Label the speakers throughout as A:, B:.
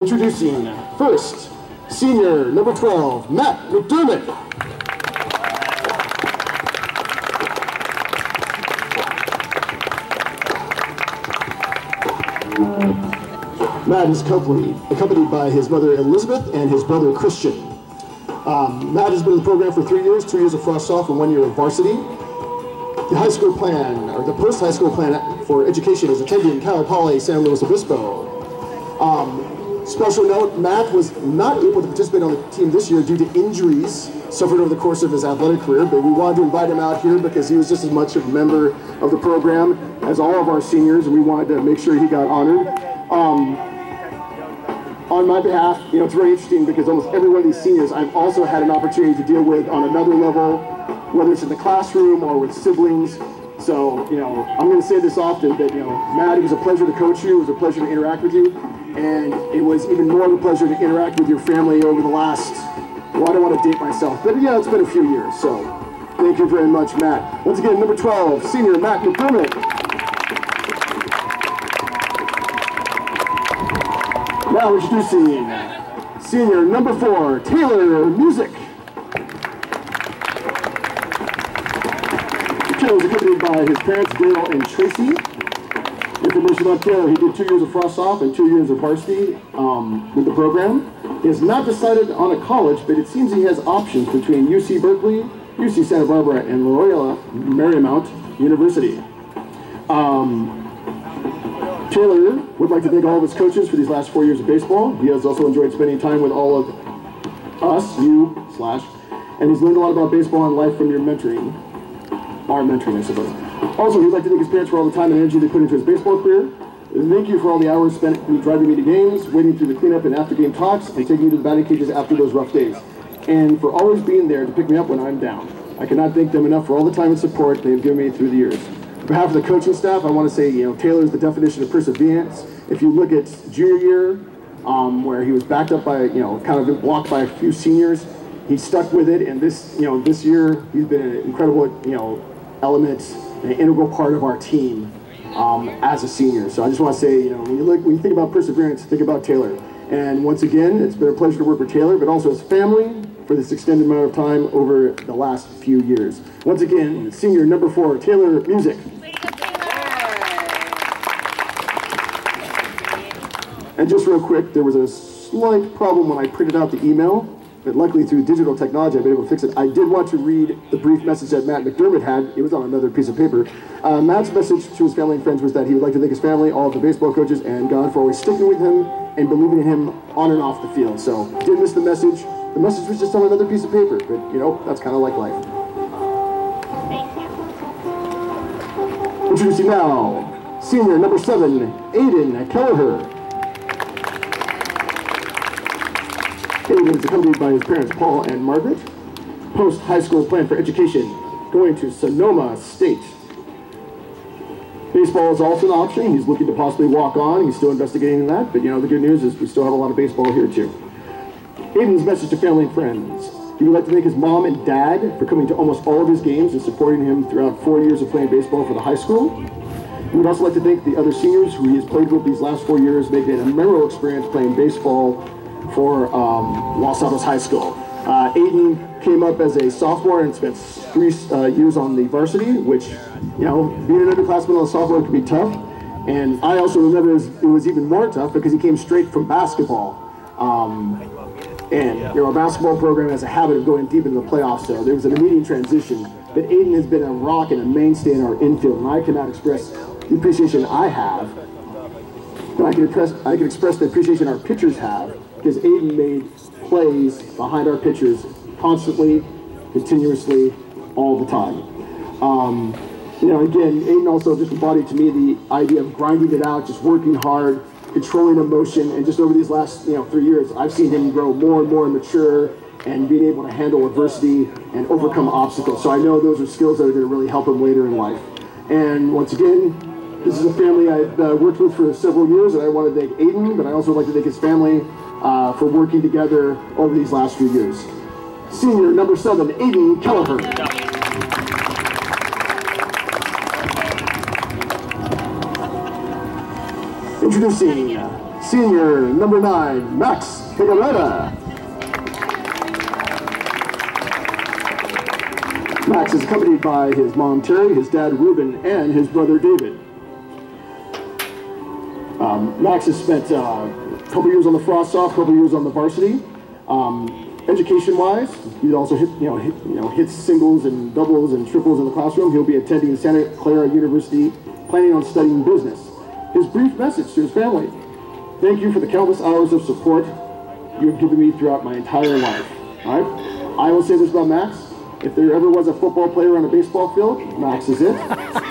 A: Introducing first, senior number 12, Matt McDermott. Matt is accompanied by his mother Elizabeth and his brother Christian. Matt has been in the program for 3 years, 2 years of frost off and 1 year of varsity. The high school plan, or the post-high school plan for education is attending Cal Poly San Luis Obispo. Special note, Matt was not able to participate on the team this year due to injuries suffered over the course of his athletic career, but we wanted to invite him out here because he was just as much a member of the program as all of our seniors, and we wanted to make sure he got honored. On my behalf, it's very interesting because almost every one of these seniors I've also had an opportunity to deal with on another level, whether it's in the classroom or with siblings. So, I'm going to say this often, but, Matt, it was a pleasure to coach you, it was a pleasure to interact with you, and it was even more of a pleasure to interact with your family over the last, well, I don't want to date myself, but yeah, it's been a few years, so thank you very much, Matt. Once again, number 12, senior Matt McDermott. Now introducing senior number 4, Taylor Music. Taylor was accompanied by his parents, Dale and Tracy. Information about Taylor: he did 2 years of frost off and 2 years of varsity with the program. He has not decided on a college, but it seems he has options between UC Berkeley, UC Santa Barbara, and Loyola Marymount University. Taylor would like to thank all of his coaches for these last 4 years of baseball. He has also enjoyed spending time with all of us, and he's learned a lot about baseball and life from your mentoring. Our mentoring, I suppose. Also, he'd like to thank his parents for all the time and energy they put into his baseball career. Thank you for all the hours spent driving me to games, waiting through the cleanup and after-game talks, and taking me to the batting cages after those rough days. And for always being there to pick me up when I'm down. I cannot thank them enough for all the time and support they have given me through the years. On behalf of the coaching staff, I want to say, Taylor is the definition of perseverance. If you look at junior year, where he was backed up by, kind of been blocked by a few seniors, he stuck with it, and this year, he's been an incredible, element, an integral part of our team as a senior. So I just want to say, when you think about perseverance, think about Taylor. And once again, it's been a pleasure to work with Taylor, but also his family for this extended amount of time over the last few years. Once again, senior number 4, Taylor Music. And just real quick, there was a slight problem when I printed out the email. But luckily, through digital technology, I've been able to fix it. I did want to read the brief message that Matt McDermott had. It was on another piece of paper. Matt's message to his family and friends was that he would like to thank his family, all of the baseball coaches, and God for always sticking with him and believing in him on and off the field. So, didn't miss the message. The message was just on another piece of paper, but, that's kind of like life. Introducing now, senior number 7, Aiden Kelleher. Aiden is accompanied by his parents, Paul and Margaret. Post-high school plan for education, going to Sonoma State. Baseball is also an option. He's looking to possibly walk on. He's still investigating that, but the good news is we still have a lot of baseball here too. Aiden's message to family and friends. He would like to thank his mom and dad for coming to almost all of his games and supporting him throughout 4 years of playing baseball for the high school. He would also like to thank the other seniors who he has played with these last 4 years, making it a memorable experience playing baseball for Los Altos High School. Aiden came up as a sophomore and spent 3 years on the varsity, which, being an underclassman on a sophomore can be tough. And I also remember it was even more tough because he came straight from basketball. Our basketball program has a habit of going deep into the playoffs, so there was an immediate transition. But Aiden has been a rock and a mainstay in our infield, and I cannot express the appreciation I have, but I can express the appreciation our pitchers have, because Aiden made plays behind our pitchers constantly, continuously, all the time. Again, Aiden also just embodied to me the idea of grinding it out, just working hard, controlling emotion, and just over these last 3 years, I've seen him grow more and more mature and being able to handle adversity and overcome obstacles. So I know those are skills that are going to really help him later in life. And once again, this is a family I've worked with for several years, and I want to thank Aiden, but I also like to thank his family for working together over these last few years. Senior number 7, Aiden Kelleher. Introducing Senior number 9, Max Figueroa. Max is accompanied by his mom Terry, his dad Ruben, and his brother David. Max has spent a couple years on the Frost Soft, a couple years on the Varsity. Education-wise, he also hits singles and doubles and triples in the classroom. He'll be attending Santa Clara University, planning on studying business. His brief message to his family: thank you for the countless hours of support you have given me throughout my entire life. All right? I will say this about Max: if there ever was a football player on a baseball field, Max is it.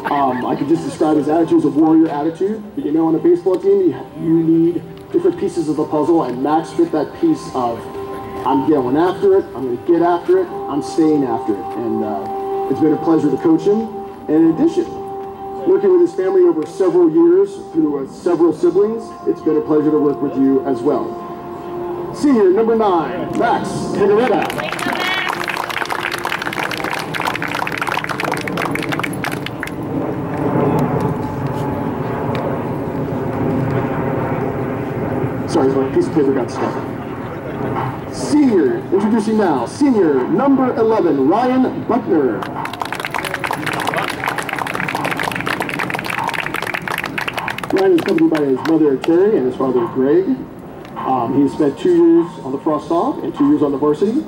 A: I could just describe his attitude as a warrior attitude. But on a baseball team, you need different pieces of the puzzle, and Max fit that piece of, I'm going after it, I'm going to get after it, I'm staying after it. And it's been a pleasure to coach him. And in addition, working with his family over several years through several siblings, it's been a pleasure to work with you as well. Senior number 9, Max Figueroa. Sorry, my piece of paper got stuck. Senior, introducing now, senior number 11, Ryan Buckner. Ryan is accompanied by his mother Terry and his father Greg. He spent 2 years on the Frost Soft and 2 years on the Varsity.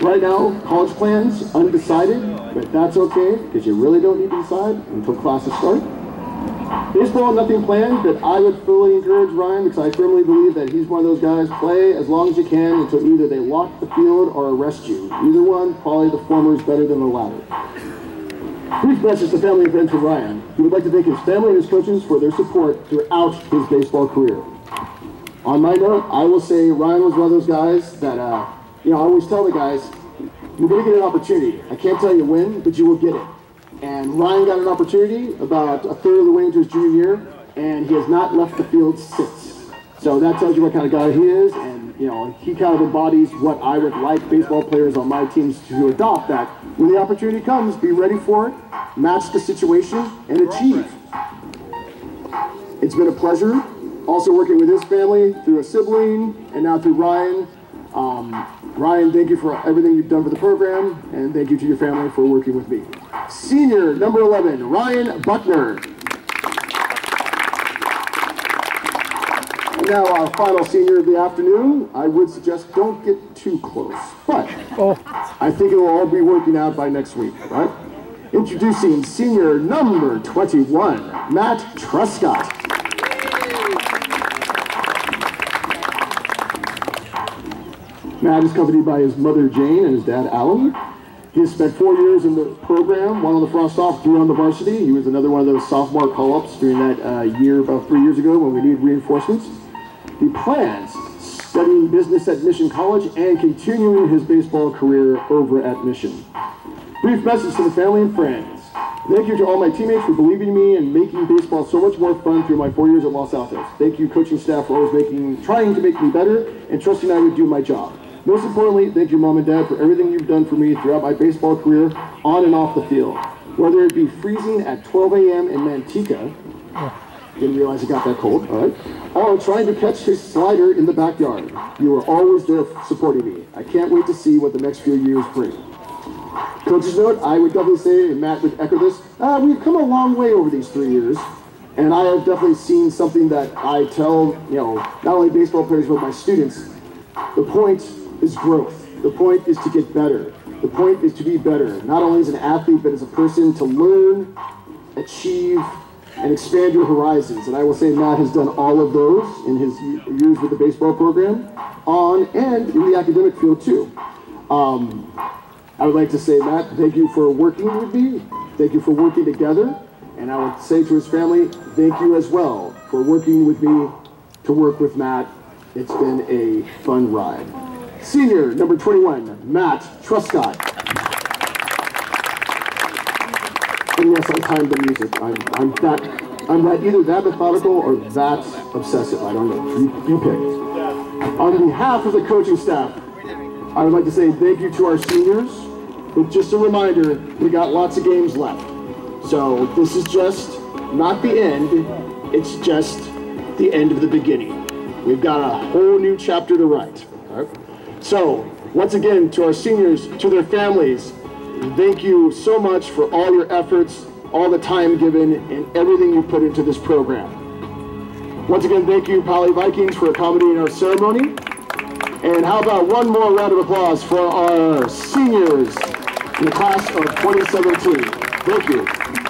A: Right now, college plans undecided, but that's okay because you really don't need to decide until classes start. Baseball, nothing planned, but I would fully encourage Ryan because I firmly believe that he's one of those guys. Play as long as you can until either they lock the field or arrest you. Either one, probably the former is better than the latter. Brief message to family and friends from Ryan. He would like to thank his family and his coaches for their support throughout his baseball career. On my note, I will say Ryan was one of those guys that, I always tell the guys, you're going to get an opportunity. I can't tell you when, but you will get it. And Ryan got an opportunity about a third of the way into his junior year, and he has not left the field since. So that tells you what kind of guy he is, and he kind of embodies what I would like baseball players on my teams to adopt, that when the opportunity comes, be ready for it, match the situation, and achieve. It's been a pleasure also working with his family through a sibling, and now through Ryan. Ryan, thank you for everything you've done for the program, and thank you to your family for working with me. Senior number 11, Ryan Buckner. And now our final senior of the afternoon. I would suggest don't get too close, but I think it will all be working out by next week, right? Introducing senior number 21, Matt Truscott. Matt is accompanied by his mother Jane and his dad Alan. He has spent 4 years in the program, 1 on the Frost Soft, 3 on the Varsity. He was another one of those sophomore call-ups during that year about 3 years ago when we needed reinforcements. He plans studying business at Mission College and continuing his baseball career over at Mission. Brief message to the family and friends. Thank you to all my teammates for believing in me and making baseball so much more fun through my 4 years at Los Altos. Thank you, coaching staff, for always trying to make me better and trusting I would do my job. Most importantly, thank you, Mom and Dad, for everything you've done for me throughout my baseball career, on and off the field. Whether it be freezing at 12 a.m. in Manteca, didn't realize it got that cold, all right, or trying to catch his slider in the backyard. You are always there supporting me. I can't wait to see what the next few years bring. Coach's note, I would definitely say, and Matt would echo this, we've come a long way over these 3 years, and I have definitely seen something that I tell, not only baseball players, but my students. The point is growth. The point is to get better. The point is to be better, not only as an athlete, but as a person, to learn, achieve, and expand your horizons. And I will say Matt has done all of those in his years with the baseball program, on and in the academic field too. I would like to say, Matt, thank you for working with me. Thank you for working together. And I would say to his family, thank you as well for working with me to work with Matt. It's been a fun ride. Senior number 21, Matt Truscott. And yes, I timed the music. I'm either that methodical or that obsessive. I don't know. You pick. On behalf of the coaching staff, I would like to say thank you to our seniors. But just a reminder, we got lots of games left. So this is just not the end. It's just the end of the beginning. we've got a whole new chapter to write. All right? So, once again, to our seniors, to their families, thank you so much for all your efforts, all the time given, and everything you put into this program. Once again, thank you, Poly Vikings, for accommodating our ceremony. And how about one more round of applause for our seniors in the class of 2017. Thank you.